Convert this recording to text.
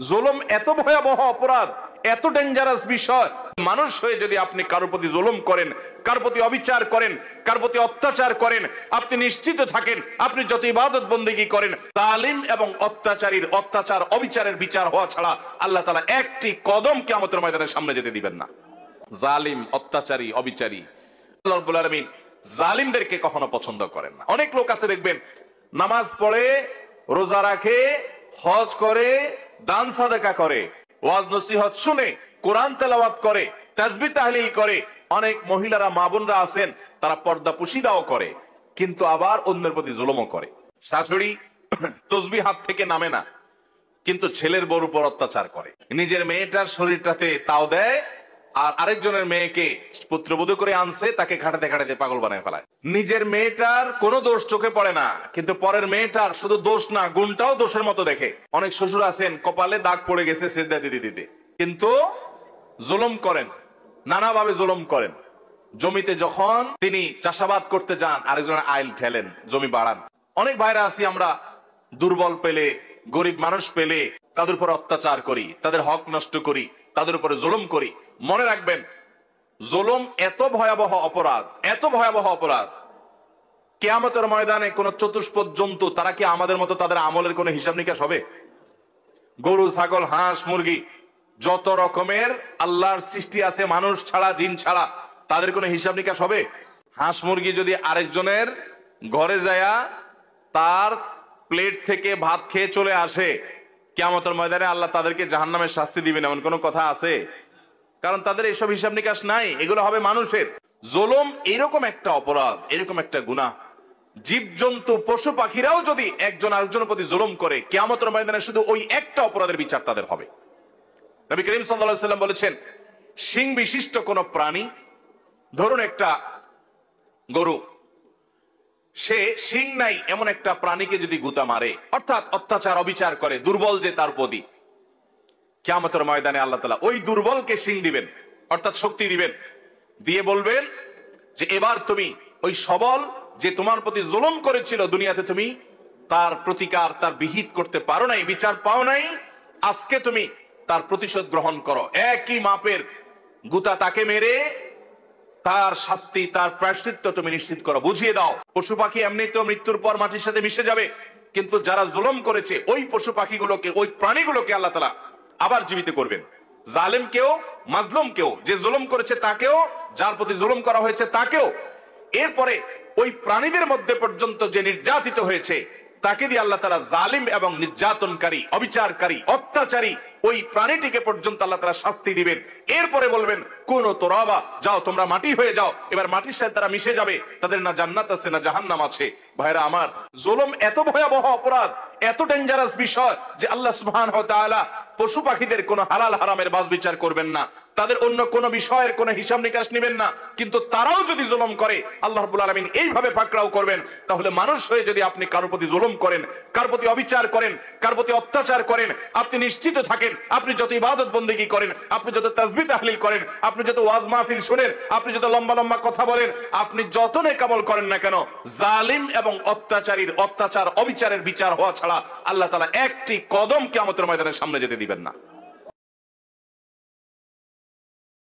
জুলুম এত ভয়াবহ অপরাধ, এত ডেঞ্জারাস বিষয়। মানুষ হয়ে যদি আপনি কারোর প্রতি জুলুম করেন, কারোর প্রতি অবিচার করেন, কারোর প্রতি অত্যাচার করেন, আপনি নিশ্চিত থাকেন আপনি যত ইবাদত বন্দেগী করেন, জালিম এবং অত্যাচারীর অত্যাচার অবিচারের বিচার হওয়া ছাড়া আল্লাহ তাআলা একটি কদম কিয়ামতের ময়দানের সামনে যেতে দিবেন না। জালিম, অত্যাচারী, অবিচারী, আল্লাহ রাব্বুল আলামিন জালিমদেরকে কখনো পছন্দ করেন না। অনেক লোক আছে দেখবেন, নামাজ পড়ে, রোজা রাখে, হজ করে, দান সাদাকা করে, ওয়াজ নসিহত শুনে, কোরআন তেলাওয়াত করে, তাসবিহ তাহলিল করে। অনেক মহিলারা, মা বোনরা আছেন, তারা পর্দা পুশিদাও করে, কিন্তু আবার অন্যের প্রতি জুলুমও করে। শাশুড়ি তসবিহ হাত থেকে নামে না, কিন্তু ছেলের বউর উপর অত্যাচার করে। নিজের মেয়েটার শরীরটাতে তাও দেয়, আর আরেকজনের মেয়েকে পুত্রবধূ করে আনছে, তাকে খাটাতে খাটাতে পাগল বানায় ফেলায়। নিজের মেয়েটার কোনো দোষ চোখে পড়ে না, কিন্তু পরের মেয়েটার শুধু দোষ না, গুণটাও দোষের মতো দেখে। অনেক শ্বশুর আছেন, কপালে দাগ পড়ে গেছে সিজদা দিতে দিতে, কিন্তু জুলুম করেন, নানাভাবে জুলুম করেন। জমিতে যখন তিনি চাষাবাদ করতে যান, আরেকজনের আইল ঠেলেন, জমি বাড়ান। অনেক ভাইরা আছি আমরা, দুর্বল পেলে, গরিব মানুষ পেলে তাদের উপর অত্যাচার করি, তাদের হক নষ্ট করি, তাদের উপরে জুলুম করি। মনে রাখবেন, জুলুম এত ভয়াবহ অপরাধ, এত ভয়াবহ অপরাধ, কিয়ামতের ময়দানে কোন চতুষ্পদ জন্তু, তারা কি আমাদের মতো তাদের আমলের কোন হিসাব নিকাশ হবে? গরু, ছাগল, হাঁস, মুরগি, যত রকমের আল্লাহর সৃষ্টি আছে মানুষ ছাড়া, জিন ছাড়া, তাদের কোনো হিসাব নিকাশ হবে? হাঁস মুরগি যদি আরেকজনের ঘরে যায়া তার প্লেট থেকে ভাত খেয়ে চলে আসে, কিয়ামতের ময়দানে আল্লাহ তাদেরকে জাহান্নামের শাস্তি দিবেন এমন কোন কথা আছে? কারণ তাদের এইসব হিসাব নিকাশ নাই, এগুলো হবে মানুষের। জুলুম এরকম একটা অপরাধ, এরকম একটা গুনাহ, জীবজন্তু, পশু পাখিরাও যদি একজন আরেকজনের প্রতি জুলুম করে, কিয়ামতের ময়দানে শুধু ওই একটা অপরাধের বিচার তাদের হবে। নবী করিম সাল্লাল্লাহু আলাইহি ওয়াসাল্লাম বলেছেন, শিং বিশিষ্ট কোন প্রাণী, ধরুন একটা গরু, সে শিং নাই এমন একটা প্রাণীকে যদি গুতা মারে, অর্থাৎ অত্যাচার অবিচার করে, দুর্বল যে তার প্রতি, কিয়ামতের ময়দানে আল্লাহ তাআলা ওই দুর্বলকে শিং দিবেন, অর্থাৎ শক্তি দিবেন, দিয়ে বলবেন যে এবার তুমি ওই সবল যে তোমার প্রতি জুলুম করেছিল, দুনিয়াতে তুমি তার প্রতিকার, তার বিহিত করতে পারো নাই, বিচার পাও নাই, আজকে তুমি তার প্রতিশোধ গ্রহণ করো। একই মাপের গুতা তাকে মেরে তার শাস্তি, তার প্রায়শ্চিত্ত তুমি নিশ্চিত করো, বুঝিয়ে দাও। পশু পাখি এমনিতেও মৃত্যুর পর মাটির সাথে মিশে যাবে, কিন্তু যারা জুলুম করেছে ওই পশু পাখিগুলোকে, ওই প্রাণীগুলোকে আল্লাহ তাআলা আবার জীবিত করবেন। জালেমকেও, মাজলুমকেও, যে জুলুম করেছে তাকেও, যার প্রতি জুলুম করা হয়েছে তাকেও। এরপরে ওই প্রাণীদের মধ্যে পর্যন্ত যে নির্যাতিত হয়েছে তাকে দিয়ে আল্লাহ তাআলা জালিম এবং নির্যাতনকারী, অবিচারকারী, অত্যাচারী ওই প্রাণীটিকে পর্যন্ত আল্লাহ তাআলা শাস্তি দিবেন। এরপরে বলবেন, কোন তোরাবা, যাও তোমরা মাটি হয়ে যাও। এবার মাটির সাথে তারা মিশে যাবে, তাদের না জান্নাত আছে না জাহান্নাম আছে। ভাইরা আমার, জুলুম এত ভয়াবহ অপরাধ, এত ডেঞ্জারাস বিষয় যে আল্লাহ সুবহানাহু ওয়া তাআলা পশু পাখিদের কোন হালাল হারামের বাজ বিচার করবেন না, তাদের অন্য কোন বিষয়ের কোন হিসাব নিকাশ নেবেন না। কিন্তু তারাও যদি জুলুম করে, আল্লাহ রাব্বুল আলামিন এইভাবে পাকড়াও করবেন। তাহলে মানুষ হয়ে যদি আপনি কারোর প্রতি জুলুম করেন, কারোর প্রতি অবিচার করেন, কারোর প্রতি অত্যাচার করেন, আপনি নিশ্চিত থাকেন আপনি যত ইবাদত বন্দেগী করেন, আপনি যত তাসবিহ তাহলিল করেন, আপনি যত ওয়াজ মাহফিল শুনেন, আপনি যত লম্বা লম্বা কথা বলেন, আপনি যত নেক আমল করেন না কেন, জালিম এবং অত্যাচারীর অত্যাচার অবিচারের বিচার হওয়া ছাড়া আল্লাহ তাআলা একটি কদম কিয়ামতের ময়দানের সামনে যেতে দিবেন না।